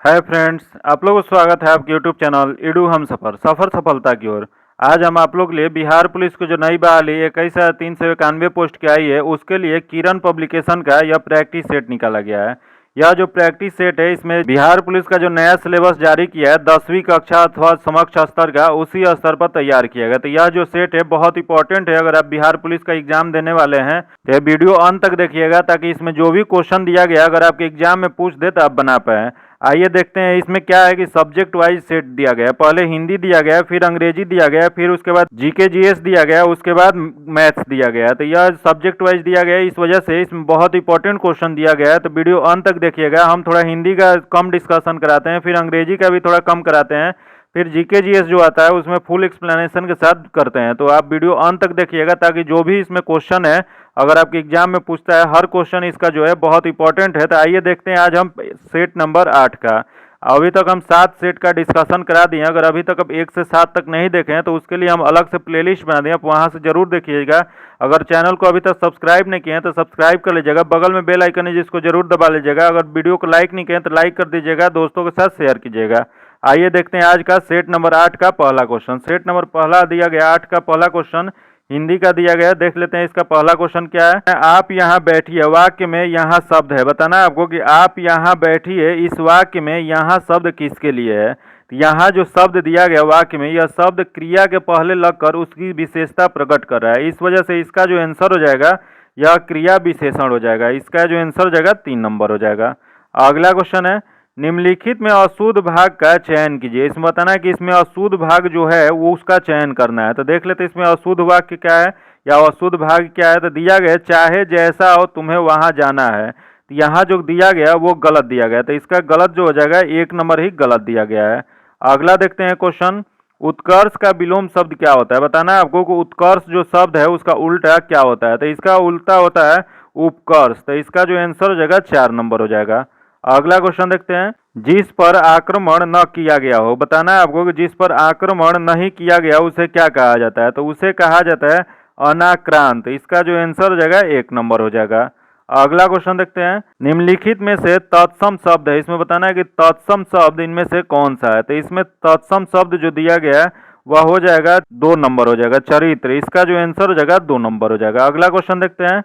Hi friends, आप लोगों को स्वागत है आपके यूट्यूब चैनल इडू हम सफ़र सफलता की ओर। आज हम आप लोग के लिए बिहार पुलिस को जो नई बहाली 21,391 पोस्ट की आई है उसके लिए किरण पब्लिकेशन का यह प्रैक्टिस सेट निकाला गया है। यह जो प्रैक्टिस सेट है इसमें बिहार पुलिस का जो नया सिलेबस जारी किया है 10वीं कक्षा अथवा समक्ष स्तर का, उसी स्तर पर तैयार किया गया। तो यह जो सेट है बहुत इंपॉर्टेंट है। अगर आप बिहार पुलिस का एग्जाम देने वाले हैं तो यह वीडियो अंत तक देखिएगा ताकि इसमें जो भी क्वेश्चन दिया गया अगर आपके एग्जाम में पूछ दे तो आप बना पाए। आइए देखते हैं इसमें क्या है कि सब्जेक्ट वाइज सेट दिया गया है। पहले हिंदी दिया गया, फिर अंग्रेजी दिया गया, फिर उसके बाद जीके जीएस दिया गया, उसके बाद मैथ्स दिया गया। तो यह सब्जेक्ट वाइज दिया गया है, इस वजह से इसमें बहुत इंपॉर्टेंट क्वेश्चन दिया गया है। तो वीडियो अंत तक देखिएगा। हम थोड़ा हिंदी का कम डिस्कशन कराते हैं, फिर अंग्रेजी का भी थोड़ा कम कराते हैं, फिर जीके जीएस जो आता है उसमें फुल एक्सप्लेनेशन के साथ करते हैं। तो आप वीडियो अंत तक देखिएगा ताकि जो भी इसमें क्वेश्चन है अगर आपके एग्जाम में पूछता है, हर क्वेश्चन इसका जो है बहुत इंपॉर्टेंट है। तो आइए देखते हैं आज हम सेट नंबर 8 का। अभी तक हम 7 सेट का डिस्कशन करा दिए। अगर अभी तक आप 1 से 7 तक नहीं देखे हैं तो उसके लिए हम अलग से प्लेलिस्ट बना दिए, आप वहाँ से जरूर देखिएगा। अगर चैनल को अभी तक सब्सक्राइब नहीं किए हैं तो सब्सक्राइब कर लीजिएगा, बगल में बेल आइकन है जिसको जरूर दबा लीजिएगा। अगर वीडियो को लाइक नहीं किए तो लाइक कर दीजिएगा, दोस्तों के साथ शेयर कीजिएगा। आइए देखते हैं आज का सेट नंबर 8 का पहला क्वेश्चन। सेट नंबर पहला दिया गया 8 का पहला क्वेश्चन हिंदी का दिया गया। देख लेते हैं इसका पहला क्वेश्चन क्या है। आप यहाँ बैठिए वाक्य में यहाँ शब्द है। बताना है आपको कि आप यहाँ बैठिए इस वाक्य में यहाँ शब्द किसके लिए है। तो यहाँ जो शब्द दिया गया वाक्य में, यह शब्द क्रिया के पहले लगकर उसकी विशेषता प्रकट कर रहा है। इस वजह से इसका जो आंसर हो जाएगा यह क्रिया विशेषण हो जाएगा। इसका जो आंसर हो जाएगा 3 नंबर हो जाएगा। अगला क्वेश्चन है, निम्नलिखित में अशुद्ध भाग का चयन कीजिए। इसमें बताना है कि इसमें अशुद्ध भाग जो है वो उसका चयन करना है। तो देख लेते हैं इसमें अशुद्ध वाक्य क्या है या अशुद्ध भाग क्या है। तो दिया गया चाहे जैसा हो तुम्हें वहां जाना है। तो यहाँ जो दिया गया वो गलत दिया गया, तो इसका गलत जो हो जाएगा 1 नंबर ही गलत दिया गया है। अगला देखते हैं क्वेश्चन, उत्कर्ष का विलोम शब्द क्या होता है। बताना है आपको कि उत्कर्ष जो शब्द है उसका उल्टा क्या होता है। तो इसका उल्टा होता है उपकर्ष। तो इसका जो आंसर हो जाएगा 4 नंबर हो जाएगा। अगला क्वेश्चन देखते हैं, जिस पर आक्रमण न किया गया हो। बताना है आपको कि जिस पर आक्रमण नहीं किया गया उसे क्या कहा जाता है। तो उसे कहा जाता है अनाक्रांत। इसका जो आंसर हो जाएगा 1 नंबर हो जाएगा। अगला क्वेश्चन देखते हैं, निम्नलिखित में से तत्सम शब्द है। इसमें बताना है कि तत्सम शब्द इनमें से कौन सा है। तो इसमें तत्सम शब्द जो दिया गया है वह हो जाएगा 2 नंबर हो जाएगा चरित्र। इसका जो आंसर हो जाएगा 2 नंबर हो जाएगा। अगला क्वेश्चन देखते हैं,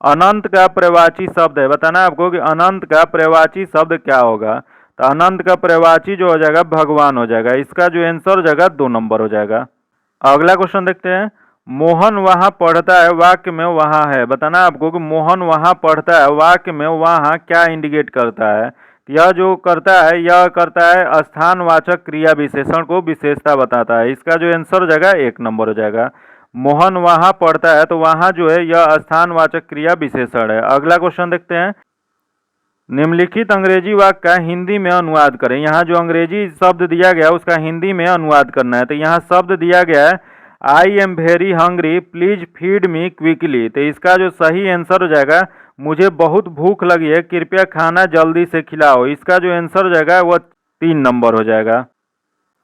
अनंत का पर्यायवाची शब्द है। बताना है आपको कि अनंत का पर्यायवाची शब्द क्या होगा। तो अनंत का पर्यायवाची जो हो जाएगा भगवान हो जाएगा। इसका जो आंसर हो जाएगा 2 नंबर हो जाएगा। अगला क्वेश्चन देखते हैं, मोहन वहां पढ़ता है वाक्य में वहां है। बताना है आपको कि मोहन वहां पढ़ता है वाक्य में वहां क्या इंडिकेट करता है। यह जो करता है यह करता है स्थानवाचक क्रिया विशेषण को विशेषता बताता है। इसका जो आंसर हो जाएगा 1 नंबर हो जाएगा। मोहन वहां पढ़ता है तो वहां जो है यह स्थानवाचक क्रिया विशेषण है। अगला क्वेश्चन देखते हैं, निम्नलिखित अंग्रेजी वाक्य का हिंदी में अनुवाद करें। यहाँ जो अंग्रेजी शब्द दिया गया उसका हिंदी में अनुवाद करना है। तो यहाँ शब्द दिया गया है I am very hungry please feed me quickly. तो इसका जो सही आंसर हो जाएगा मुझे बहुत भूख लगी है कृपया खाना जल्दी से खिलाओ। इसका जो आंसर हो जाएगा वह 3 नंबर हो जाएगा।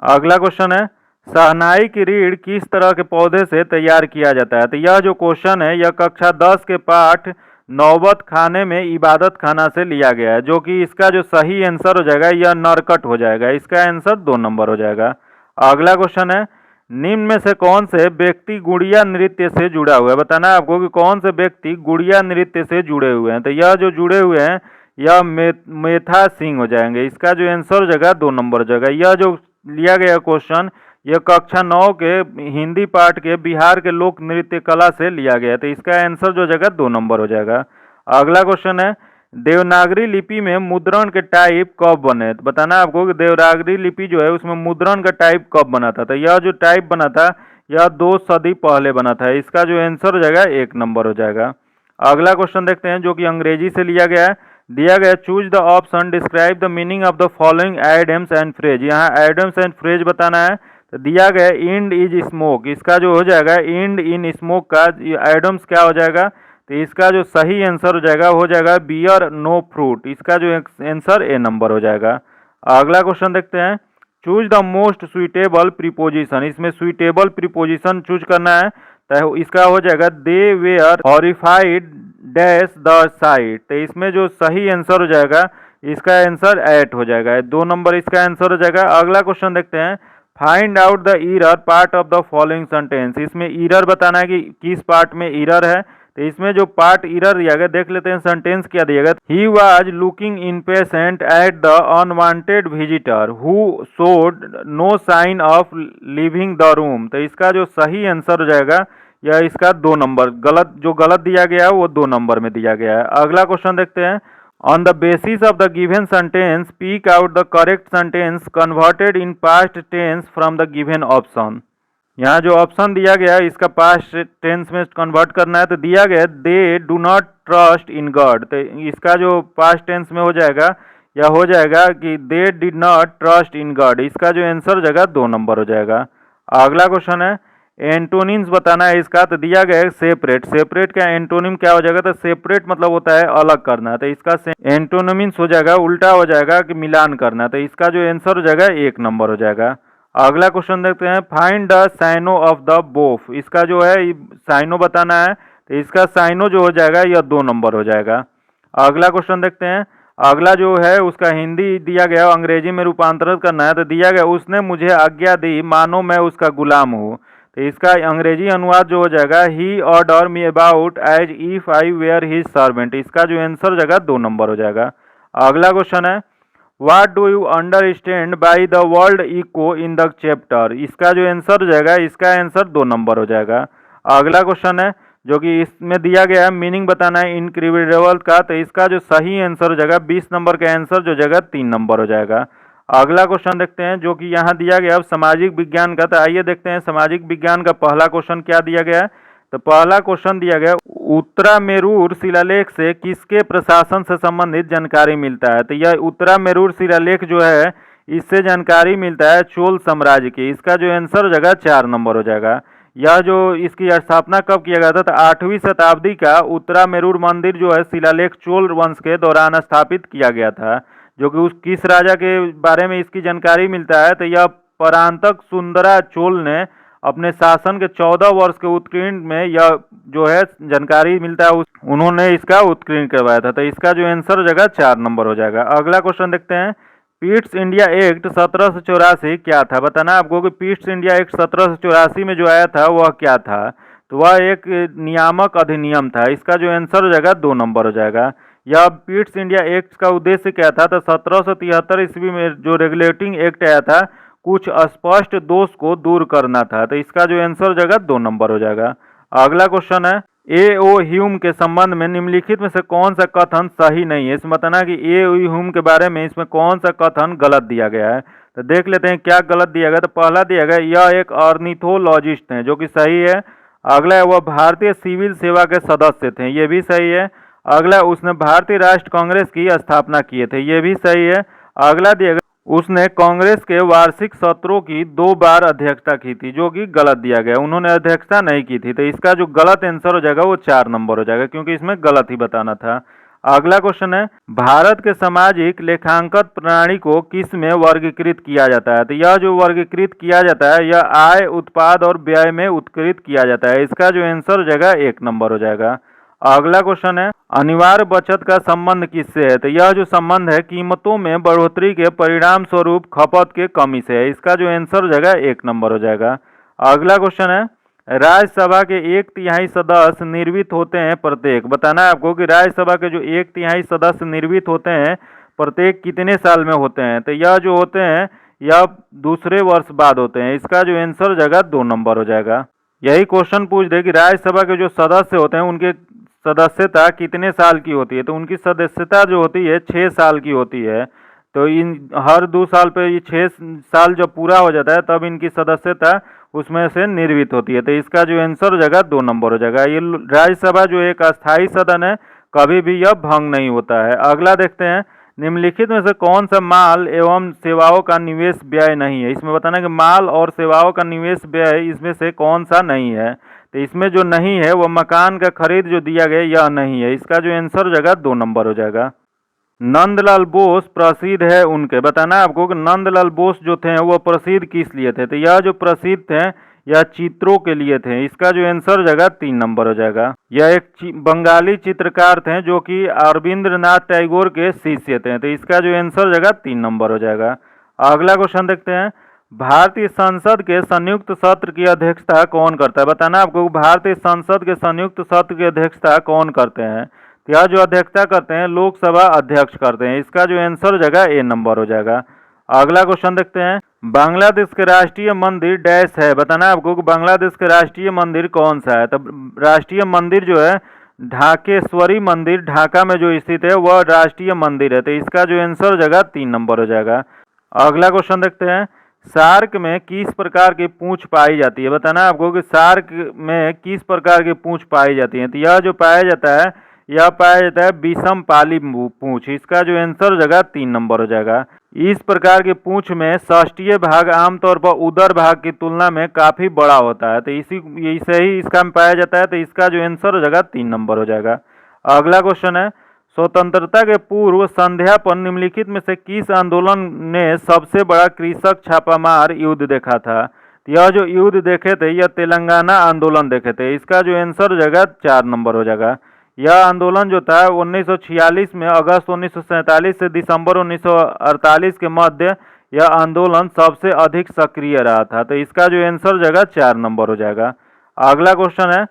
अगला क्वेश्चन है, शहनाई की रीढ़ किस तरह के पौधे से तैयार किया जाता है। तो यह जो क्वेश्चन है यह कक्षा 10 के पाठ नौबत खाने में इबादत खाना से लिया गया है, जो कि इसका जो सही आंसर हो जाएगा यह नरकट हो जाएगा। इसका आंसर 2 नंबर हो जाएगा। अगला क्वेश्चन है, निम्न में से कौन से व्यक्ति गुड़िया नृत्य से जुड़ा हुआ है। बताना है आपको कि कौन से व्यक्ति गुड़िया नृत्य से जुड़े हुए हैं। तो यह जो जुड़े हुए हैं यह मेथा सिंह हो जाएंगे। इसका जो आंसर हो जाएगा 2 नंबर हो जाएगा। यह जो लिया गया क्वेश्चन यह कक्षा 9 के हिंदी पाठ के बिहार के लोक नृत्य कला से लिया गया। तो इसका आंसर जो जगह 2 नंबर हो जाएगा। अगला क्वेश्चन है, देवनागरी लिपि में मुद्रण के टाइप कब बने। तो बताना है आपको कि देवनागरी लिपि जो है उसमें मुद्रण का टाइप कब बना था। तो यह जो टाइप बना था यह 2 सदी पहले बना था। इसका जो आंसर हो जाएगा 1 नंबर हो जाएगा। अगला क्वेश्चन देखते हैं जो कि अंग्रेजी से लिया गया है। दिया गया choose the option describe the meaning of the following idioms and phrase. यहाँ आइडम्स एंड फ्रेज बताना है। तो दिया गया इंड इज स्मोक। इसका जो हो जाएगा इंड इन स्मोक का आइडम्स क्या हो जाएगा। तो इसका जो सही आंसर हो जाएगा बियर नो फ्रूट। इसका जो आंसर ए नंबर हो जाएगा। अगला क्वेश्चन देखते हैं, choose the most suitable preposition. इसमें सुइटेबल प्रीपोजिशन चूज करना है। तो इसका हो जाएगा they were horrified dash the sight. तो इसमें जो सही आंसर हो जाएगा इसका आंसर 8 हो जाएगा, 2 नंबर इसका आंसर हो जाएगा। अगला क्वेश्चन देखते हैं, find out the error part of the following sentence. इसमें ईरर बताना है कि किस पार्ट में ईरर है। तो इसमें जो पार्ट ईरर दिया गया, देख लेते हैं सेंटेंस क्या दिया गया। He was looking impatient at the unwanted visitor who showed no sign of leaving the room. तो इसका जो सही आंसर हो जाएगा या इसका 2 नंबर, गलत जो गलत दिया गया है वो 2 नंबर में दिया गया है। अगला क्वेश्चन देखते हैं, on the basis of the given sentence speak out the correct sentence converted in past tense from the given option. यहाँ जो ऑप्शन दिया गया है इसका पास्ट टेंस में कन्वर्ट करना है। तो दिया गया they do not trust in God. तो इसका जो पास्ट टेंस में हो जाएगा या हो जाएगा कि they did not trust in God. इसका जो आंसर हो जाएगा 2 नंबर हो जाएगा। अगला क्वेश्चन है, एंटोनिम्स बताना है इसका। तो दिया गया है सेपरेट। सेपरेट का एंटोनिम क्या हो जाएगा? तो सेपरेट मतलब होता है अलग करना। तो इसका एंटोनिम्स हो जाएगा, उल्टा हो जाएगा कि मिलान करना। तो इसका जो आंसर हो जाएगा 1 नंबर हो जाएगा। अगला क्वेश्चन देखते हैं, find the synonym of the buff. इसका जो है साइनो बताना है। तो इसका साइनो जो हो जाएगा यह 2 नंबर हो जाएगा। अगला क्वेश्चन देखते हैं, अगला जो है उसका हिंदी दिया गया अंग्रेजी में रूपांतरित करना है। तो दिया गया उसने मुझे आज्ञा दी मानो मैं उसका गुलाम हूँ। तो इसका अंग्रेजी अनुवाद जो हो जाएगा, he order me about as if I were his servant. इसका जो आंसर हो जाएगा 2 नंबर हो जाएगा। अगला क्वेश्चन है, what do you understand by the word echo in the chapter. इसका जो आंसर हो जाएगा इसका आंसर 2 नंबर हो जाएगा। अगला क्वेश्चन है जो कि इसमें दिया गया है मीनिंग बताना है इनक्रेडिबल का। तो इसका जो सही आंसर हो जाएगा 20 नंबर का आंसर जो जाएगा 3 नंबर हो जाएगा। अगला क्वेश्चन देखते हैं जो कि यहाँ दिया गया है सामाजिक विज्ञान का। तो आइए देखते हैं सामाजिक विज्ञान का पहला क्वेश्चन क्या दिया गया है। तो पहला क्वेश्चन दिया गया, उत्तरामेरूर शिलालेख से किसके प्रशासन से संबंधित जानकारी मिलता है। तो यह उत्तरामेरूर शिलालेख जो है इससे जानकारी मिलता है चोल साम्राज्य की। इसका जो आंसर हो जाएगा 4 नंबर हो जाएगा। यह जो इसकी स्थापना कब किया गया था? तो 8वीं शताब्दी का उत्तरामेरूर मंदिर जो है शिलालेख चोल वंश के दौरान स्थापित किया गया था। जो कि उस किस राजा के बारे में इसकी जानकारी मिलता है? तो यह परांतक सुंदरा चोल ने अपने शासन के 14 वर्ष के उत्कीर्ण में यह जो है जानकारी मिलता है, उन्होंने इसका उत्कीर्ण करवाया था। तो इसका जो आंसर हो जाएगा 4 नंबर हो जाएगा। अगला क्वेश्चन देखते हैं, पीट्स इंडिया एक्ट 1784 क्या था? बताना आपको कि पीट्स इंडिया एक्ट 1784 में जो आया था वह क्या था। तो वह एक नियामक अधिनियम था। इसका जो आंसर हो जाएगा 2 नंबर हो जाएगा। यह पीट्स इंडिया एक्ट का उद्देश्य क्या था? तो 1773 ईस्वी में जो रेगुलेटिंग एक्ट आया था कुछ अस्पष्ट दोष को दूर करना था। तो इसका जो आंसर हो जाएगा 2 नंबर हो जाएगा। अगला क्वेश्चन है, ए ओ ह्यूम के संबंध में निम्नलिखित में से कौन सा कथन सही नहीं है। इसमें बताना कि ए ओ ह्यूम के बारे में इसमें कौन सा कथन गलत दिया गया है। तो देख लेते हैं क्या गलत दिया गया। तो पहला दिया गया, यह एक ऑर्निथोलॉजिस्ट हैं, जो कि सही है। अगला है, वह भारतीय सिविल सेवा के सदस्य थे, ये भी सही है। अगला, उसने भारतीय राष्ट्र कांग्रेस की स्थापना किए थे, ये भी सही है। अगला दिया गया, उसने कांग्रेस के वार्षिक सत्रों की 2 बार अध्यक्षता की थी, जो कि गलत दिया गया, उन्होंने अध्यक्षता नहीं की थी। तो इसका जो गलत आंसर हो जाएगा वो 4 नंबर हो जाएगा, क्योंकि इसमें गलत ही बताना था। अगला क्वेश्चन है, भारत के सामाजिक लेखांकन प्रणाली को किस में वर्गीकृत किया जाता है। तो यह जो वर्गीकृत किया जाता है यह आय, उत्पाद और व्यय में उत्कृत किया जाता है। इसका जो आंसर हो जाएगा 1 नंबर हो जाएगा। अगला क्वेश्चन है, अनिवार्य बचत का संबंध किससे है। तो यह जो संबंध है कीमतों में बढ़ोतरी के परिणाम स्वरूप खपत के कमी से है। इसका जो आंसर हो जाएगा 1 नंबर हो जाएगा। अगला क्वेश्चन है, राज्यसभा के 1/3 सदस्य निर्वित होते हैं प्रत्येक। बताना है आपको कि राज्यसभा के जो 1/3 सदस्य निर्वित होते हैं प्रत्येक कितने साल में होते हैं। तो यह जो होते हैं यह दूसरे वर्ष बाद होते हैं। इसका जो आंसर हो जाएगा 2 नंबर हो जाएगा। यही क्वेश्चन पूछ दे कि राज्यसभा के जो सदस्य होते हैं उनके सदस्यता कितने साल की होती है। तो उनकी सदस्यता जो होती है 6 साल की होती है। तो इन हर 2 साल पे ये 6 साल जब पूरा हो जाता है तब इनकी सदस्यता उसमें से निर्वित होती है। तो इसका जो आंसर हो जाएगा 2 नंबर हो जाएगा। ये राज्यसभा जो एक अस्थायी सदन है, कभी भी यह भंग नहीं होता है। अगला देखते हैं, निम्नलिखित में से कौन सा माल एवं सेवाओं का निवेश व्यय नहीं है। इसमें बताना कि माल और सेवाओं का निवेश व्यय इसमें से कौन सा नहीं है। तो इसमें जो नहीं है वो मकान का खरीद जो दिया गया यह नहीं है। इसका जो आंसर हो जाएगा 2 नंबर हो जाएगा। नंदलाल बोस प्रसिद्ध है उनके। बताना है आपको कि नंदलाल बोस जो थे वो प्रसिद्ध किस लिए थे। तो यह जो प्रसिद्ध थे या चित्रों के लिए थे? इसका जो आंसर हो जाएगा 3 नंबर हो जाएगा। यह एक बंगाली चित्रकार थे जो कि अरविंद्रनाथ टैगोर के शिष्य थे, तो इसका जो आंसर हो जाएगा 3 नंबर हो जाएगा। अगला क्वेश्चन देखते हैं, भारतीय संसद के संयुक्त सत्र की अध्यक्षता कौन करता है? बताना आपको भारतीय संसद के संयुक्त सत्र की अध्यक्षता कौन करते हैं? तो यह जो अध्यक्षता करते हैं लोकसभा अध्यक्ष करते हैं। इसका जो आंसर हो जाएगा ए नंबर हो जाएगा। अगला क्वेश्चन देखते हैं, बांग्लादेश के राष्ट्रीय मंदिर डैश है? बताना आपको कि बांग्लादेश के राष्ट्रीय मंदिर कौन सा है? तो राष्ट्रीय मंदिर जो है ढाकेश्वरी मंदिर ढाका में जो स्थित है वह राष्ट्रीय मंदिर है, तो इसका जो आंसर हो जाएगा 3 नंबर हो जाएगा। अगला क्वेश्चन देखते हैं, शार्क में किस प्रकार की पूंछ पाई जाती है? बताना आपको कि शार्क में किस प्रकार की पूंछ पाई जाती है? तो यह जो पाया जाता है यह पाया जाता है विषम पाली पूंछ। इसका जो आंसर हो जाएगा 3 नंबर हो जाएगा। इस प्रकार की पूंछ में षष्ठीय भाग आमतौर पर उदर भाग की तुलना में काफी बड़ा होता है, तो इसे ही इसका में पाया जाता है, तो इसका जो आंसर हो जाएगा 3 नंबर हो जाएगा। अगला क्वेश्चन है, स्वतंत्रता के पूर्व संध्या पर निम्नलिखित में से किस आंदोलन ने सबसे बड़ा कृषक छापामार युद्ध देखा था? यह जो युद्ध देखे थे यह तेलंगाना आंदोलन देखे थे। इसका जो आंसर हो जाएगा 4 नंबर हो जाएगा। यह आंदोलन जो था 1946 में अगस्त 1947 से दिसंबर 1948 के मध्य यह आंदोलन सबसे अधिक सक्रिय रहा था, तो इसका जो आंसर हो जाएगा 4 नंबर हो जाएगा। अगला क्वेश्चन है,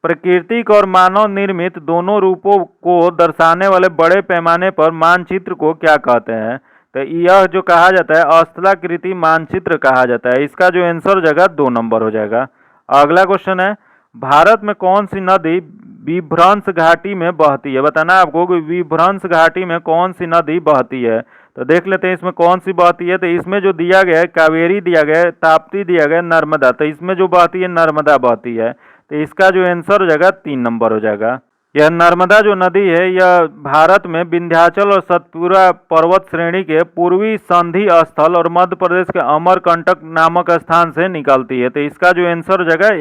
प्राकृतिक और मानव निर्मित दोनों रूपों को दर्शाने वाले बड़े पैमाने पर मानचित्र को क्या कहते हैं? तो यह जो कहा जाता है स्थलाकृति मानचित्र कहा जाता है। इसका जो आंसर हो जाएगा 2 नंबर हो जाएगा। अगला क्वेश्चन है, भारत में कौन सी नदी विभ्रंश घाटी में बहती है? बताना आपको कि विभ्रंश घाटी में कौन सी नदी बहती है। तो देख लेते हैं इसमें कौन सी बहती है। तो इसमें जो दिया गया है कावेरी दिया गया है, ताप्ती दिया गया है, नर्मदा। तो इसमें जो बहती है नर्मदा बहती है, तो इसका जो आंसर हो जाएगा 3 नंबर हो जाएगा। यह नर्मदा जो नदी है यह भारत में विंध्याचल और सतपुरा पर्वत श्रेणी के पूर्वी संधि स्थल और मध्य प्रदेश के अमरकंटक नामक स्थान से निकलती है, तो इसका जो आंसर हो जाएगा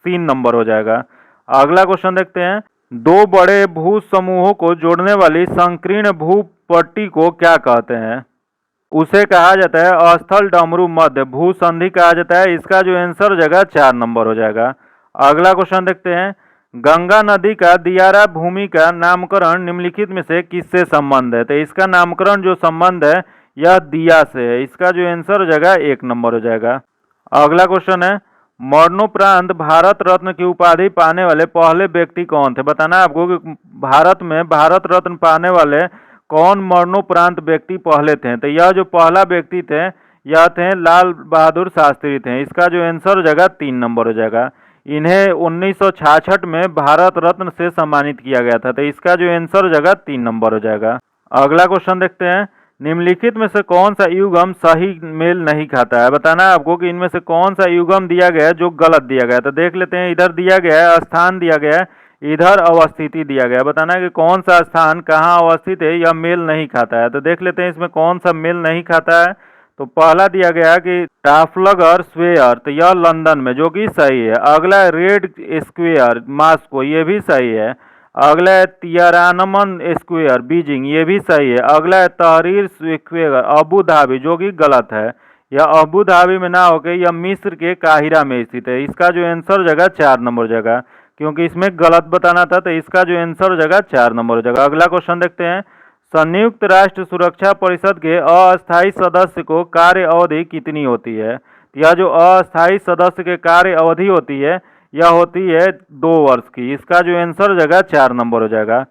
3 नंबर हो जाएगा। अगला क्वेश्चन देखते हैं, दो बड़े भू समूहों को जोड़ने वाली संकीर्ण भूपट्टी को क्या कहते हैं? उसे कहा जाता है अस्थल डमरू मध्य भू संधि कहा जाता है। इसका जो आंसर हो जाएगा 4 नंबर हो जाएगा। अगला क्वेश्चन देखते हैं, गंगा नदी का दियारा भूमि का नामकरण निम्नलिखित में से किससे संबंध है? तो इसका नामकरण जो संबंध है यह दिया से है। इसका जो आंसर हो जाएगा 1 नंबर हो जाएगा। अगला क्वेश्चन है, मरणोपरांत भारत रत्न की उपाधि पाने वाले पहले व्यक्ति कौन थे? बताना आपको कि भारत में भारत रत्न पाने वाले कौन मरणोपरांत व्यक्ति पहले थे। तो यह जो पहला व्यक्ति थे यह थे लाल बहादुर शास्त्री थे। इसका जो आंसर हो जाएगा 3 नंबर हो जाएगा। इन्हें 1966 में भारत रत्न से सम्मानित किया गया था, तो इसका जो आंसर हो जाएगा 3 नंबर हो जाएगा। अगला क्वेश्चन देखते हैं, निम्नलिखित में से कौन सा युग्म सही मेल नहीं खाता है? बताना आपको कि इनमें से कौन सा युग्म दिया गया है जो गलत दिया गया है। तो देख लेते हैं, इधर दिया गया है स्थान दिया गया है, इधर अवस्थिति दिया गया है। बताना कि कौन सा स्थान कहाँ अवस्थित है यह मेल नहीं खाता है। तो देख लेते हैं इसमें कौन सा मेल नहीं खाता है। तो पहला दिया गया है कि ट्राफलगर स्क्वायर, तो यह लंदन में जो कि सही है। अगला है रेड स्क्वायर मास्को, ये भी सही है। अगला है तियारानमन स्क्वायर बीजिंग, ये भी सही है। अगला है तहरीर स्क्वायर अबू धाबी, जो कि गलत है। यह अबू धाबी में ना होकर यह मिस्र के काहिरा में स्थित है। इसका जो आंसर हो जाएगा 4 नंबर हो जाएगा, क्योंकि इसमें गलत बताना था, तो इसका जो आंसर हो जाएगा 4 नंबर हो जाएगा। अगला क्वेश्चन देखते हैं, संयुक्त राष्ट्र सुरक्षा परिषद के अस्थायी सदस्य को कार्य अवधि कितनी होती है? यह जो अस्थायी सदस्य के कार्य अवधि होती है यह होती है 2 वर्ष की। इसका जो आंसर हो जाएगा 4 नंबर हो जाएगा।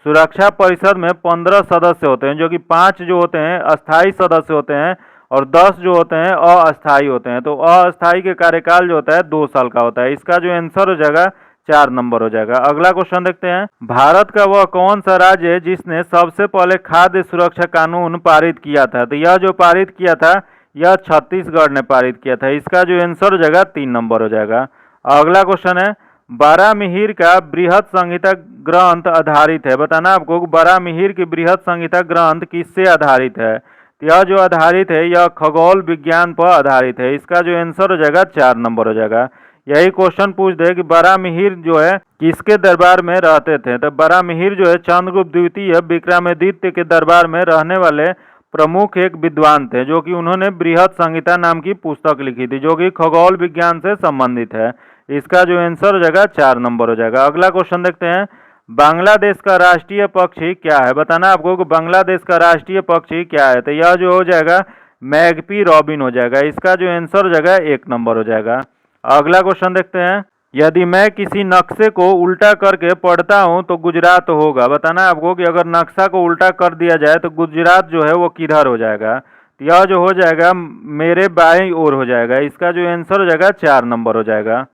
सुरक्षा परिषद में 15 सदस्य होते हैं, जो कि 5 जो होते हैं अस्थायी सदस्य होते हैं और 10 जो होते हैं अस्थायी होते हैं। तो अस्थायी के कार्यकाल जो होता है 2 साल का होता है। इसका जो आंसर हो जाएगा 4 नंबर हो जाएगा। अगला क्वेश्चन देखते हैं, भारत का वह कौन सा राज्य है जिसने सबसे पहले खाद्य सुरक्षा कानून पारित किया था? तो यह जो पारित किया था यह छत्तीसगढ़ ने पारित किया था। इसका जो आंसर हो जाएगा 3 नंबर हो जाएगा। अगला क्वेश्चन है, बारामिहिर का बृहद संहिता ग्रंथ आधारित है। बताना आपको बारामिहिर की बृहद संहिता ग्रंथ किससे आधारित है? यह जो आधारित है यह खगोल विज्ञान पर आधारित है। इसका जो आंसर हो जाएगा 4 नंबर हो जाएगा। यही क्वेश्चन पूछ दे कि बारामिहिर जो है किसके दरबार में रहते थे? तो बारामिहिर जो है चंद्रगुप्त द्वितीय विक्रमादित्य के दरबार में रहने वाले प्रमुख एक विद्वान थे, जो कि उन्होंने बृहद संहिता नाम की पुस्तक लिखी थी, जो कि खगोल विज्ञान से संबंधित है। इसका जो आंसर हो जाएगा 4 नंबर हो जाएगा। अगला क्वेश्चन देखते हैं, बांग्लादेश का राष्ट्रीय पक्षी क्या है? बताना आपको कि बांग्लादेश का राष्ट्रीय पक्षी क्या है। तो यह जो हो जाएगा मैगपी रॉबिन हो जाएगा। इसका जो आंसर हो जाएगा 1 नंबर हो जाएगा। अगला क्वेश्चन देखते हैं, यदि मैं किसी नक्शे को उल्टा करके पढ़ता हूं तो गुजरात होगा। बताना आपको कि अगर नक्शा को उल्टा कर दिया जाए तो गुजरात जो है वो किधर हो जाएगा। तो यह जो हो जाएगा मेरे बाईं ओर हो जाएगा। इसका जो आंसर हो जाएगा 4 नंबर हो जाएगा।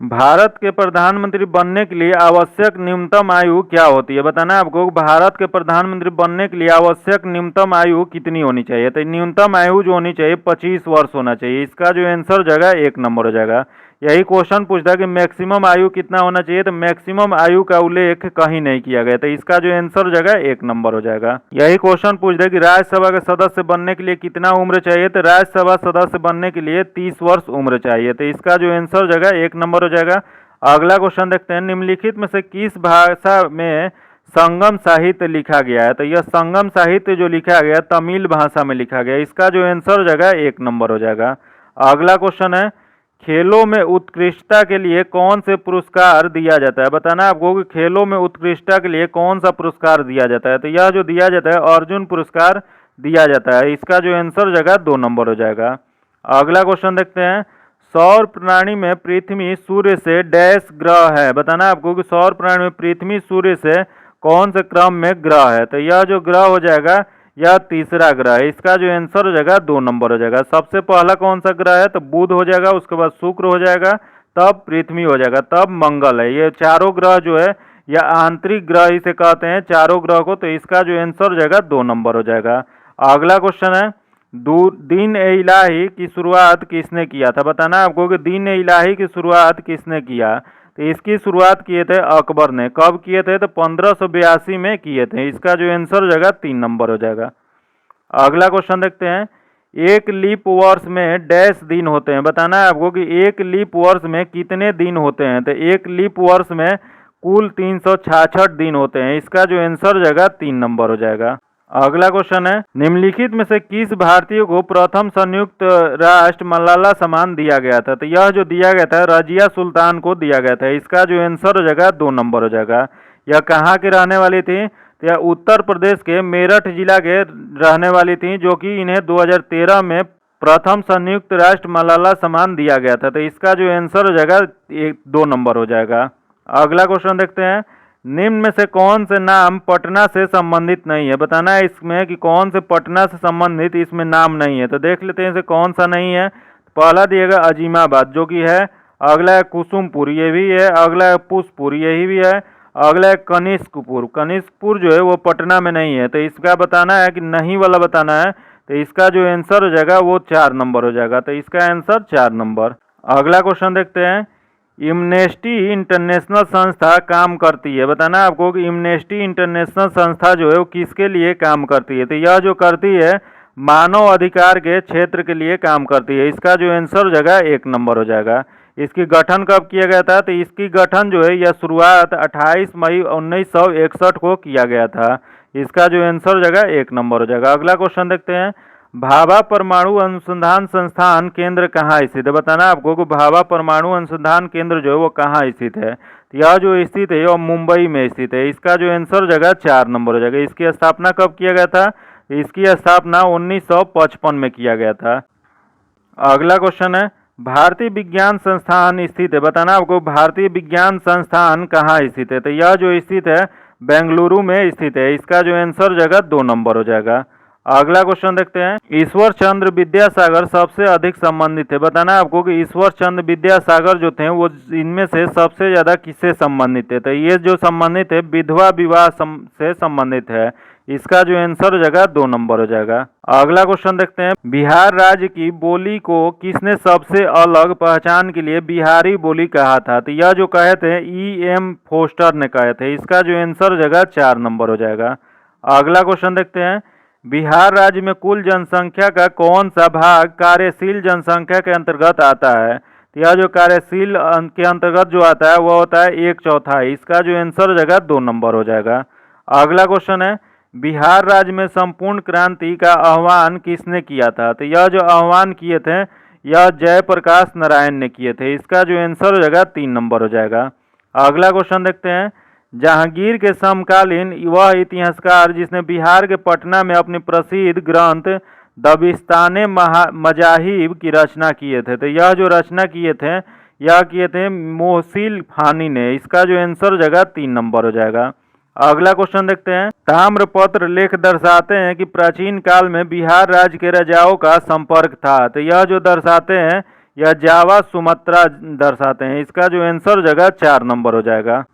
भारत के प्रधानमंत्री बनने के लिए आवश्यक न्यूनतम आयु क्या होती है? बताना आपको भारत के प्रधानमंत्री बनने के लिए आवश्यक न्यूनतम आयु कितनी होनी चाहिए। तो न्यूनतम आयु जो होनी चाहिए 25 वर्ष होना चाहिए। इसका जो आंसर हो जाएगा 1 नंबर हो जाएगा। यही क्वेश्चन पूछता है कि मैक्सिमम आयु कितना होना चाहिए, तो मैक्सिमम आयु का उल्लेख कहीं नहीं किया गया, तो इसका जो आंसर हो जाएगा 1 नंबर हो जाएगा। यही क्वेश्चन पूछता है कि राज्यसभा के सदस्य बनने के लिए कितना उम्र चाहिए, तो राज्यसभा सदस्य बनने के लिए 30 वर्ष उम्र चाहिए, तो इसका जो आंसर हो जाएगा 1 नंबर हो जाएगा। अगला क्वेश्चन देखते हैं, निम्नलिखित में से किस भाषा में संगम साहित्य लिखा गया है? तो यह संगम साहित्य जो लिखा गया तमिल भाषा में लिखा गया। इसका जो आंसर हो जाएगा 1 नंबर हो जाएगा। अगला क्वेश्चन है, खेलों में उत्कृष्टता के लिए कौन से पुरस्कार दिया जाता है? बताना आपको कि खेलों में उत्कृष्टता के लिए कौन सा पुरस्कार दिया जाता है। तो यह जो दिया जाता है अर्जुन पुरस्कार दिया जाता है। इसका जो आंसर हो जाएगा 2 नंबर हो जाएगा। अगला क्वेश्चन देखते हैं, सौर प्रणाली में पृथ्वी सूर्य से डैश ग्रह है। बताना आपको कि सौर प्रणाली में पृथ्वी सूर्य से कौन से क्रम में ग्रह है। तो यह जो ग्रह हो जाएगा यह तीसरा ग्रह है। इसका जो आंसर हो जाएगा 2 नंबर हो जाएगा। सबसे पहला कौन सा ग्रह है, तो बुध हो जाएगा, उसके बाद शुक्र हो जाएगा, तब पृथ्वी हो जाएगा, तब मंगल है। ये चारों ग्रह जो है या आंतरिक ग्रह इसे कहते हैं चारों ग्रह को, तो इसका जो आंसर हो जाएगा 2 नंबर हो जाएगा। अगला क्वेश्चन है, दीन ए इलाही की शुरुआत किसने किया था? बताना आपको कि दीन ए इलाही की शुरुआत किसने किया। तो इसकी शुरुआत किए थे अकबर ने। कब किए थे, तो 1582 में किए थे। इसका जो आंसर हो जाएगा 3 नंबर हो जाएगा। अगला क्वेश्चन देखते हैं, एक लीप वर्ष में डैश दिन होते हैं। बताना है आपको कि एक लीप वर्ष में कितने दिन होते हैं। तो एक लीप वर्ष में कुल 366 दिन होते हैं। इसका जो आंसर हो जाएगा 3 नंबर हो जाएगा। अगला क्वेश्चन है, निम्नलिखित में से किस भारतीय को प्रथम संयुक्त राष्ट्र मलाला सम्मान दिया गया था? तो यह जो दिया गया था रजिया सुल्तान को दिया गया था। इसका जो आंसर हो जाएगा 2 नंबर हो जाएगा। यह कहाँ की रहने वाली थी? तो यह उत्तर प्रदेश के मेरठ जिला के रहने वाली थी, जो कि इन्हें 2013 में प्रथम संयुक्त राष्ट्र मलाला सम्मान दिया गया था। तो इसका जो आंसर हो जाएगा 2 नंबर हो जाएगा। अगला क्वेश्चन देखते हैं, निम्न में से कौन से नाम पटना से संबंधित नहीं है? बताना है इसमें कि कौन से पटना से संबंधित इसमें नाम नहीं है। तो देख लेते हैं इसे कौन सा नहीं है। पहला दिएगा अजीमाबाद जो कि है, अगला है कुसुमपुर ये भी है, अगला है पुष्पुर यही भी है, अगला है कनिष्कपुर। कनिष्कपुर जो है वो पटना में नहीं है। तो इसका बताना है कि नहीं वाला बताना है। तो इसका जो आंसर हो जाएगा वो 4 नंबर हो जाएगा। तो इसका आंसर 4 नंबर। अगला क्वेश्चन देखते हैं, एमनेस्टी इंटरनेशनल संस्था काम करती है। बताना आपको कि एमनेस्टी इंटरनेशनल संस्था जो है वो किसके लिए काम करती है। तो यह जो करती है मानव अधिकार के क्षेत्र के लिए काम करती है। इसका जो आंसर हो जाएगा 1 नंबर हो जाएगा। इसकी गठन कब किया गया था? तो इसकी गठन जो है यह शुरुआत 28 मई 1961 को किया गया था। इसका जो आंसर हो जाएगा 1 नंबर हो जाएगा। अगला क्वेश्चन देखते हैं, भाभा परमाणु अनुसंधान संस्थान केंद्र कहाँ स्थित है? बताना आपको कि भाभा परमाणु अनुसंधान केंद्र जो है वो कहाँ स्थित है। तो यह जो स्थित है वो मुंबई में स्थित है। इसका जो आंसर हो जाएगा 4 नंबर हो जाएगा। इसकी स्थापना कब किया गया था? इसकी स्थापना 1955 में किया गया था। अगला क्वेश्चन है, भारतीय विज्ञान संस्थान स्थित है। बताना आपको भारतीय विज्ञान संस्थान कहाँ स्थित है। तो यह जो स्थित है बेंगलुरु में स्थित है। इसका जो आंसर हो जाएगा 2 नंबर हो जाएगा। अगला क्वेश्चन देखते हैं, ईश्वर चंद्र विद्यासागर सबसे अधिक संबंधित है। बताना आपको कि ईश्वर चंद्र विद्यासागर जो थे वो इनमें से सबसे ज्यादा किससे संबंधित है। तो ये जो संबंधित है विधवा विवाह से संबंधित है। इसका जो आंसर हो जाएगा 2 नंबर हो जाएगा। अगला क्वेश्चन देखते हैं, बिहार राज्य की बोली को किसने सबसे अलग पहचान के लिए बिहारी बोली कहा था। तो यह जो कहे थे E.M. फोस्टर ने कहे थे। इसका जो आंसर हो जाएगा 4 नंबर हो जाएगा। अगला क्वेश्चन देखते हैं, बिहार राज्य में कुल जनसंख्या का कौन सा भाग कार्यशील जनसंख्या के अंतर्गत आता है। तो यह जो कार्यशील के अंतर्गत जो आता है वो होता है 1/4। इसका जो आंसर हो जाएगा 2 नंबर हो जाएगा। अगला क्वेश्चन है, बिहार राज्य में संपूर्ण क्रांति का आह्वान किसने किया था? तो यह जो आह्वान किए थे यह जयप्रकाश नारायण ने किए थे। इसका जो आंसर हो जाएगा 3 नंबर हो जाएगा। अगला क्वेश्चन देखते हैं। जहांगीर के समकालीन वह इतिहासकार जिसने बिहार के पटना में अपनी प्रसिद्ध ग्रंथ दबिस्ताने मजाहिब की रचना किए थे। तो यह जो रचना किए थे मोहसिल फानी ने। इसका जो आंसर हो जाएगा 3 नंबर हो जाएगा। अगला क्वेश्चन देखते हैं। ताम्रपत्र लेख दर्शाते हैं कि प्राचीन काल में बिहार राज्य के राजाओं का संपर्क था। तो यह जो दर्शाते हैं यह जावा सुमात्रा दर्शाते हैं। इसका जो आंसर हो जाएगा 4 नंबर हो जाएगा।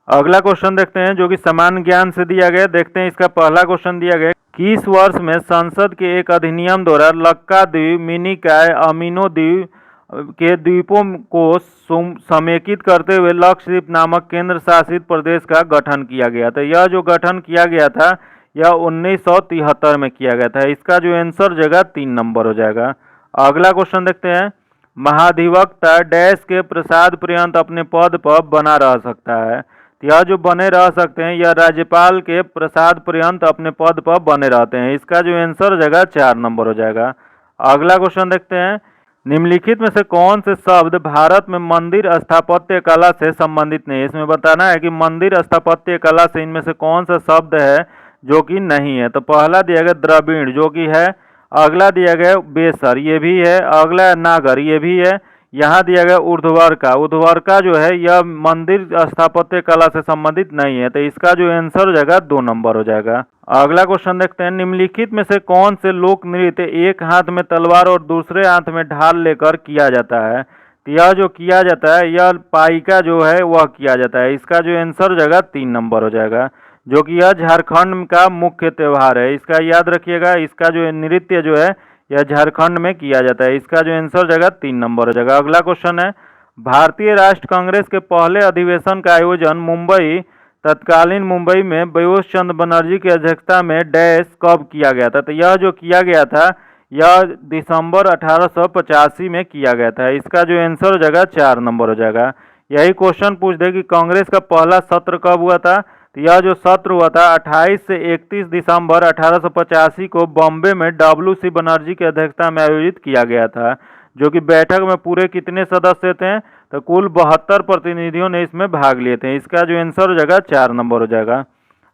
अगला क्वेश्चन देखते हैं जो कि सामान्य ज्ञान से दिया गया। देखते हैं इसका पहला क्वेश्चन दिया गया। किस वर्ष में संसद के एक अधिनियम द्वारा लक्का द्वीप, मिनिकॉय, अमीनो द्वीप के द्वीपों को समेकित करते हुए लक्षद्वीप नामक केंद्र शासित प्रदेश का गठन किया गया था? यह जो गठन किया गया था यह 1973 में किया गया था। इसका जो आंसर जगह 3 नंबर हो जाएगा। अगला क्वेश्चन देखते हैं। महाधिवक्ता डैश के प्रसाद पर्यंत अपने पद पर बना रह सकता है? यह जो बने रह सकते हैं यह राज्यपाल के प्रसाद पर्यंत अपने पद पर बने रहते हैं। इसका जो आंसर जगह 4 नंबर हो जाएगा। अगला क्वेश्चन देखते हैं। निम्नलिखित में से कौन से शब्द भारत में मंदिर स्थापत्य कला से संबंधित नहीं है? इसमें बताना है कि मंदिर स्थापत्य कला से इनमें से कौन सा शब्द है जो कि नहीं है। तो पहला दिया गया द्रविड़ जो कि है। अगला दिया गया बेसर ये भी है। अगला नागर ये भी है। यहाँ दिया गया ऊर्ध्वाधर जो है यह मंदिर स्थापत्य कला से संबंधित नहीं है। तो इसका जो आंसर हो जाएगा 2 नंबर हो जाएगा। अगला क्वेश्चन देखते हैं। निम्नलिखित में से कौन से लोक नृत्य एक हाथ में तलवार और दूसरे हाथ में ढाल लेकर किया जाता है? तो यह जो किया जाता है यह पाइका जो है वह किया जाता है। इसका जो आंसर हो जाएगा 3 नंबर हो जाएगा। जो कि यह झारखंड का मुख्य त्यौहार है। इसका याद रखिएगा। इसका जो नृत्य जो है यह झारखंड में किया जाता है। इसका जो आंसर जाएगा 3 नंबर हो जाएगा। अगला क्वेश्चन है। भारतीय राष्ट्र कांग्रेस के पहले अधिवेशन का आयोजन तत्कालीन मुंबई में बोस चंद्र बनर्जी की अध्यक्षता में डैश कब किया गया था? तो यह जो किया गया था यह दिसंबर 1885 में किया गया था। इसका जो आंसर हो जाएगा 4 नंबर हो जाएगा। यही क्वेश्चन पूछ दे कि कांग्रेस का पहला सत्र कब हुआ था? तो यह जो सत्र हुआ था 28 से 31 दिसंबर 1885 को बॉम्बे में डब्ल्यू.सी. बनर्जी की अध्यक्षता में आयोजित किया गया था। जो कि बैठक में पूरे कितने सदस्य थे? तो कुल 72 प्रतिनिधियों ने इसमें भाग लिए थे। इसका जो आंसर हो जाएगा 4 नंबर हो जाएगा।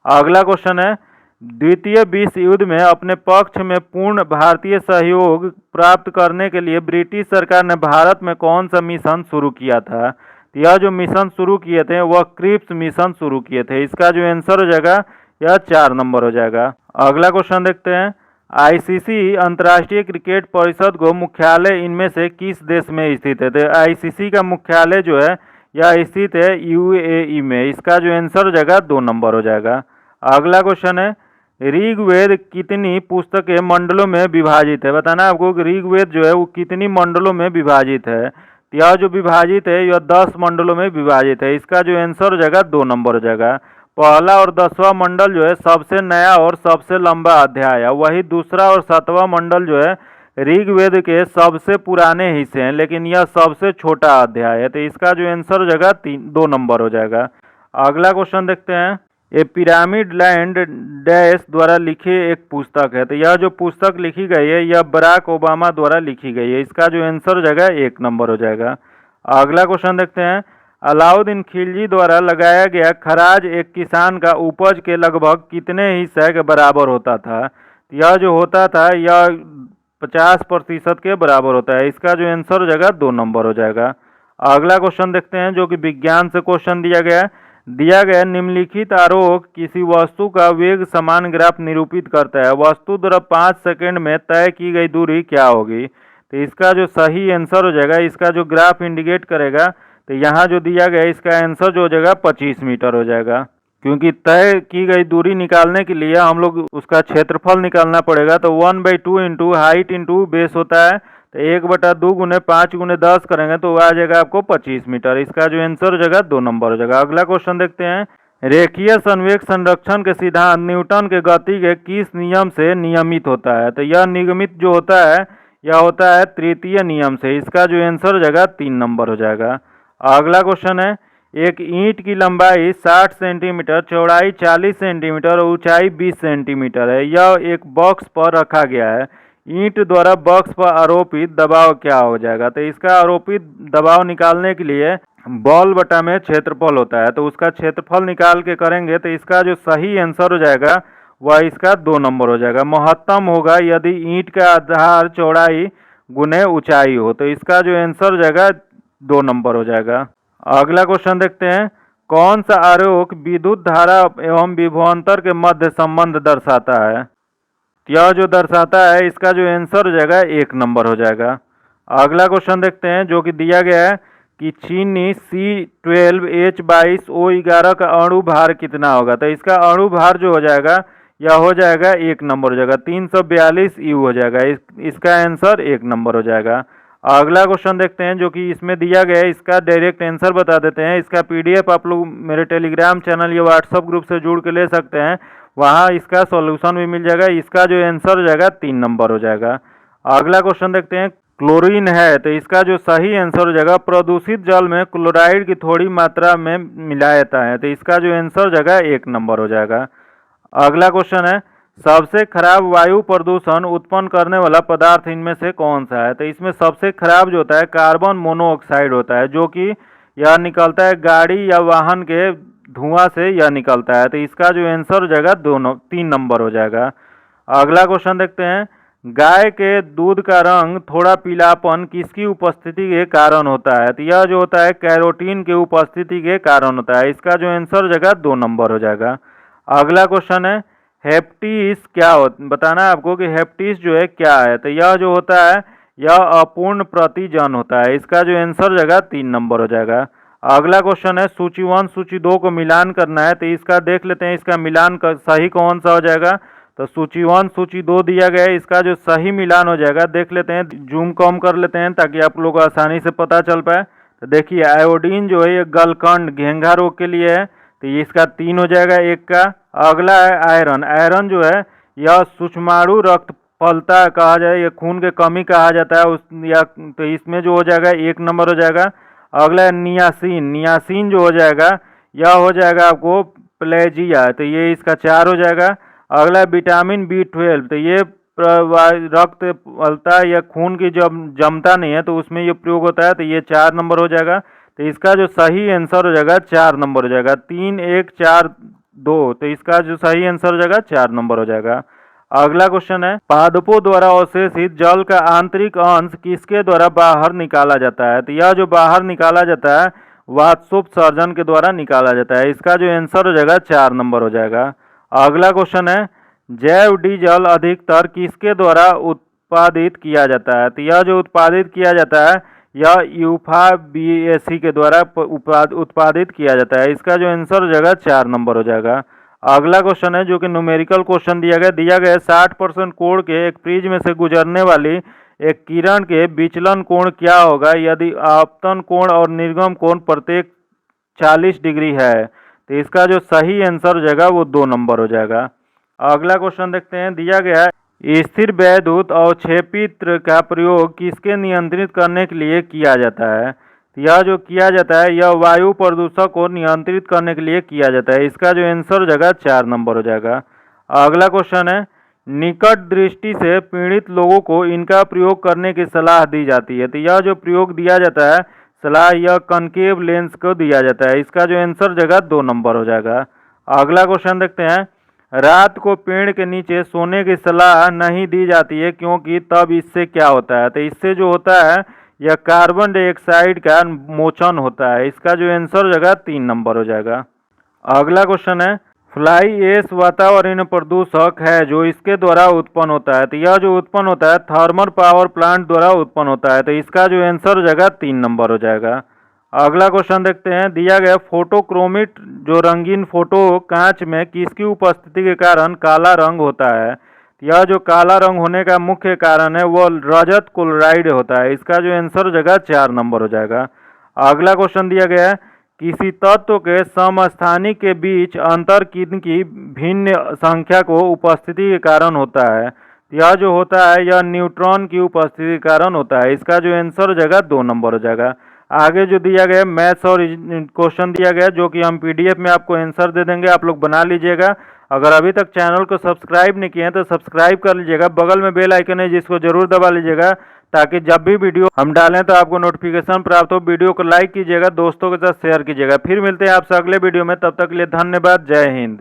अगला क्वेश्चन है। द्वितीय विश्व युद्ध में अपने पक्ष में पूर्ण भारतीय सहयोग प्राप्त करने के लिए ब्रिटिश सरकार ने भारत में कौन सा मिशन शुरू किया था? यह जो मिशन शुरू किए थे वह क्रिप्स मिशन शुरू किए थे। इसका जो आंसर हो जाएगा यह 4 नंबर हो जाएगा। अगला क्वेश्चन देखते हैं। आईसीसी अंतर्राष्ट्रीय क्रिकेट परिषद को मुख्यालय इनमें से किस देश में स्थित है? तो आईसीसी का मुख्यालय जो है यह स्थित है यूएई में। इसका जो आंसर हो जाएगा 2 नंबर हो जाएगा। अगला क्वेश्चन है। ऋग्वेद कितनी पुस्तकें मंडलों में विभाजित है? बताना है आपको कि ऋग्वेद जो है वो कितनी मंडलों में विभाजित है। यह जो विभाजित है यह 10 मंडलों में विभाजित है। इसका जो आंसर हो जाएगा 2 नंबर हो जाएगा। पहला और 10वां मंडल जो है सबसे नया और सबसे लंबा अध्याय है। वही दूसरा और 7वां मंडल जो है ऋग्वेद के सबसे पुराने हिस्से हैं लेकिन यह सबसे छोटा अध्याय है। तो इसका जो आंसर हो जाएगा 2 नंबर हो जाएगा। अगला क्वेश्चन देखते हैं। ये पिरामिड लैंड डैश द्वारा लिखी एक पुस्तक है। तो यह जो पुस्तक लिखी गई है यह बराक ओबामा द्वारा लिखी गई है। इसका जो आंसर हो जाएगा 1 नंबर हो जाएगा। अगला क्वेश्चन देखते हैं। अलाउद्दीन खिलजी द्वारा लगाया गया खराज एक किसान का उपज के लगभग कितने हिस्से के बराबर होता था? यह जो होता था यह 50% के बराबर होता है। इसका जो आंसर हो जाएगा 2 नंबर हो जाएगा। अगला क्वेश्चन देखते हैं जो कि विज्ञान से क्वेश्चन दिया गया निम्नलिखित आरोप किसी वस्तु का वेग समान ग्राफ निरूपित करता है। वस्तु द्वारा 5 सेकंड में तय की गई दूरी क्या होगी? तो इसका जो सही आंसर हो जाएगा इसका जो ग्राफ इंडिकेट करेगा तो यहाँ जो दिया गया इसका आंसर जो हो जाएगा 25 मीटर हो जाएगा। क्योंकि तय की गई दूरी निकालने के लिए हम लोग उसका क्षेत्रफल निकालना पड़ेगा। तो 1/2 इंटू हाइट इंटू बेस होता है। तो 1/2 गुने 5 गुने 10 करेंगे तो आ जाएगा आपको 25 मीटर। इसका जो आंसर हो जाएगा 2 नंबर हो जाएगा। अगला क्वेश्चन देखते हैं। रेखीय संवेग संरक्षण के सिद्धांत न्यूटन के गति के किस नियम से नियमित होता है? तो यह निगमित जो होता है यह होता है तृतीय नियम से। इसका जो आंसर हो जाएगा 3 नंबर हो जाएगा। अगला क्वेश्चन है। एक ईंट की लंबाई 60 सेंटीमीटर, चौड़ाई 40 सेंटीमीटर और ऊंचाई 20 सेंटीमीटर है। यह एक बॉक्स पर रखा गया है। ईंट द्वारा बॉक्स पर आरोपित दबाव क्या हो जाएगा? तो इसका आरोपित दबाव निकालने के लिए बॉल बटा में क्षेत्रफल होता है, तो उसका क्षेत्रफल निकाल के करेंगे तो इसका जो सही आंसर हो जाएगा वह इसका 2 नंबर हो जाएगा। महत्तम होगा यदि ईंट का आधार चौड़ाई गुने ऊंचाई हो, तो इसका जो आंसर हो जाएगा 2 नंबर हो जाएगा। अगला क्वेश्चन देखते हैं, कौन सा आरेख विद्युत धारा एवं विभवांतर के मध्य संबंध दर्शाता है? यह जो दर्शाता है इसका जो आंसर हो जाएगा 1 नंबर हो जाएगा। अगला क्वेश्चन देखते हैं जो कि दिया गया है कि चीनी C12H22O11 का अणु भार कितना होगा? तो इसका अणु भार जो हो जाएगा यह हो जाएगा 1 नंबर हो जाएगा, 342 यू हो जाएगा। इसका आंसर 1 नंबर हो जाएगा। अगला क्वेश्चन देखते हैं जो कि इसमें दिया गया है, इसका डायरेक्ट आंसर बता देते हैं। इसका PDF आप लोग मेरे टेलीग्राम चैनल या व्हाट्सअप ग्रुप से जुड़ के ले सकते हैं, वहाँ इसका सॉल्यूशन भी मिल जाएगा। इसका जो आंसर हो जाएगा 3 नंबर हो जाएगा। अगला क्वेश्चन देखते हैं, क्लोरीन है तो इसका जो सही आंसर हो जाएगा, प्रदूषित जल में क्लोराइड की थोड़ी मात्रा में मिलाया जाता है, तो इसका जो आंसर हो जाएगा 1 नंबर हो जाएगा। अगला क्वेश्चन है, सबसे खराब वायु प्रदूषण उत्पन्न करने वाला पदार्थ इनमें से कौन सा है? तो इसमें सबसे खराब जो होता है कार्बन मोनोऑक्साइड होता है, जो कि यह निकलता है गाड़ी या वाहन के धुआं से यह निकलता है, तो इसका जो आंसर हो जाएगा 3 नंबर हो जाएगा। अगला क्वेश्चन देखते हैं, गाय के दूध का रंग थोड़ा पीलापन किसकी उपस्थिति के कारण होता है? तो यह जो होता है कैरोटीन के उपस्थिति के कारण होता है। इसका जो आंसर हो जाएगा 2 नंबर हो जाएगा। अगला क्वेश्चन है, हेप्टीस क्या बताना है आपको कि हेप्टीस जो है क्या है? तो यह जो होता है यह अपूर्ण प्रतिजन होता है। इसका जो आंसर हो जाएगा 3 नंबर हो जाएगा। अगला क्वेश्चन है, सूची 1 सूची 2 को मिलान करना है, तो इसका देख लेते हैं इसका मिलान का सही कौन सा हो जाएगा। तो सूची 1 सूची 2 दिया गया है, इसका जो सही मिलान हो जाएगा देख लेते हैं, जूम कम कर लेते हैं ताकि आप लोग को आसानी से पता चल पाए। तो देखिए आयोडीन जो है ये गलकंड घेंघा रोग के लिए है, तो ये इसका 3 हो जाएगा 1 का। अगला है आयरन, आयरन जो है यह सूक्ष्माणु रक्त फलता कहा जाए, ये खून के कमी कहा जाता है उस या, तो इसमें जो हो जाएगा 1 नंबर हो जाएगा। अगला है नियासिन, नियासिन जो हो जाएगा यह हो जाएगा आपको प्लेजिया, तो ये इसका 4 हो जाएगा। अगला विटामिन B12, तो ये रक्त फलता है या खून की जब जमता नहीं है तो उसमें ये प्रयोग होता है, तो ये 4 नंबर हो जाएगा। तो इसका जो सही आंसर हो जाएगा 4 नंबर हो जाएगा, 3 1 4 2, तो इसका जो सही आंसर हो जाएगा 4 नंबर हो जाएगा। अगला क्वेश्चन है, पादपों द्वारा अवशेषित जल का आंतरिक अंश किसके द्वारा बाहर निकाला जाता है? तो यह जो बाहर निकाला जाता है वाष्पोत्सर्जन के द्वारा निकाला जाता है। इसका जो आंसर हो जाएगा 4 नंबर हो जाएगा। अगला क्वेश्चन है, जैव डीजल अधिकतर किसके द्वारा उत्पादित किया जाता है? तो यह जो उत्पादित किया जाता है यह यूफा BAC के द्वारा उत्पादित किया जाता है। इसका जो आंसर हो जाएगा 4 नंबर हो जाएगा। अगला क्वेश्चन है जो कि न्यूमेरिकल क्वेश्चन दिया गया 60% कोण के एक प्रिज में से गुजरने वाली एक किरण के विचलन कोण क्या होगा यदि आपतन कोण और निर्गम कोण प्रत्येक 40 डिग्री है? तो इसका जो सही आंसर हो जाएगा वो 2 नंबर हो जाएगा। अगला क्वेश्चन देखते हैं, दिया गया है स्थिर वैद्युत अवक्षेपित्र का प्रयोग किसके नियंत्रित करने के लिए किया जाता है? यह जो किया जाता है यह वायु प्रदूषक को नियंत्रित करने के लिए किया जाता है। इसका जो आंसर हो जाएगा 4 नंबर हो जाएगा। अगला क्वेश्चन है, निकट दृष्टि से पीड़ित लोगों को इनका प्रयोग करने की सलाह दी जाती है, तो यह जो प्रयोग दिया जाता है सलाह यह कनकेव लेंस को दिया जाता है। इसका जो आंसर हो जाएगा 2 नंबर हो जाएगा। अगला क्वेश्चन देखते हैं, रात को पेड़ के नीचे सोने की सलाह नहीं दी जाती है क्योंकि तब इससे क्या होता है? तो इससे जो होता है यह कार्बन डाइऑक्साइड का मोचन होता है। इसका जो आंसर हो जाएगा 3 नंबर हो जाएगा। अगला क्वेश्चन है, फ्लाई ऐश वातावरणीय प्रदूषक है जो इसके द्वारा उत्पन्न होता है, तो यह जो उत्पन्न होता है थर्मल पावर प्लांट द्वारा उत्पन्न होता है, तो इसका जो आंसर हो जाएगा 3 नंबर हो जाएगा। अगला क्वेश्चन देखते हैं, दिया गया फोटोक्रोमिट जो रंगीन फोटो कांच में किसकी उपस्थिति के कारण काला रंग होता है? यह जो काला रंग होने का मुख्य कारण है वो रजत क्लोराइड होता है। इसका जो आंसर हो जाएगा 4 नंबर हो जाएगा। अगला क्वेश्चन दिया गया है, किसी तत्व के समस्थानिक के बीच अंतर की भिन्न संख्या को उपस्थिति के कारण होता है? यह जो होता है यह न्यूट्रॉन की उपस्थिति के कारण होता है। इसका जो आंसर हो जाएगा 2 नंबर हो जाएगा। आगे जो दिया गया मैथ्स और क्वेश्चन दिया गया जो कि हम पीडीएफ में आपको आंसर दे देंगे, आप लोग बना लीजिएगा। अगर अभी तक चैनल को सब्सक्राइब नहीं किए हैं तो सब्सक्राइब कर लीजिएगा, बगल में बेल आइकन है जिसको जरूर दबा लीजिएगा ताकि जब भी वीडियो हम डालें तो आपको नोटिफिकेशन प्राप्त हो। वीडियो को लाइक कीजिएगा, दोस्तों के साथ शेयर कीजिएगा। फिर मिलते हैं आपसे अगले वीडियो में, तब तक के लिए धन्यवाद। जय हिंद।